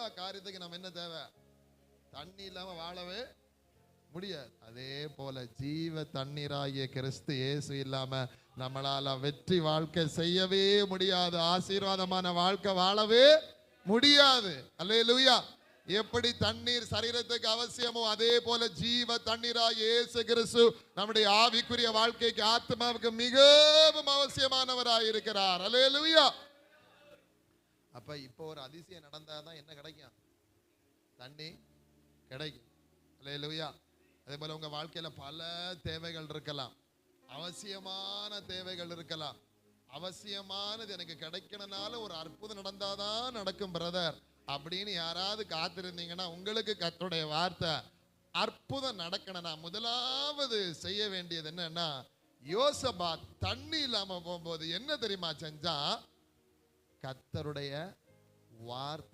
எல்லா காரியத்துக்கும் நம்ம என்ன தேவை? தண்ணி இல்லாம வாழவே முடியாது. அதே போல ஜீவ தண்ணீராகிய கிறிஸ்து இயேசு இல்லாம நம்மளால வெற்றி வாழ்க்கை செய்யவே முடியாது. ஆசீர்வாதமான வாழ்க்கை வாழவே முடியாது. அல்லேலூயா. எப்படி தண்ணீர் சரீரத்துக்கு அவசியமோ அதே போல ஜீவ தண்ணீராகிய இயேசு கிறிஸ்து நம்முடைய ஆவிக்குரிய வாழ்க்கைக்கு, ஆத்மாவுக்கு மிகவும் அவசியமானவராய் இருக்கிறார். அல்லேலூயா. அப்ப இப்போ ஒரு அதிசயம் நடந்தாதான் என்ன கிடைக்கும்? தண்ணி கிடைக்கும். அல்லேலூயா. அதே போல உங்க வாழ்க்கையில பல தேவைகள் இருக்கலாம், அவசியமான தேவைகள் இருக்கலாம். அவசியமானது எனக்கு கிடைக்கணும்னால ஒரு அற்புதம் நடந்தாதான் நடக்கும் பிரதர் அப்படின்னு யாராவது காத்திருந்தீங்கன்னா, உங்களுக்கு கர்த்தருடைய வார்த்தை, அற்புதம் நடக்கணும்னா முதலாவது செய்ய வேண்டியது என்னன்னா, யோசபாத் தண்ணி இல்லாம போகும்போது என்ன தெரியுமா செஞ்சா? கர்த்தருடைய வார்த்தை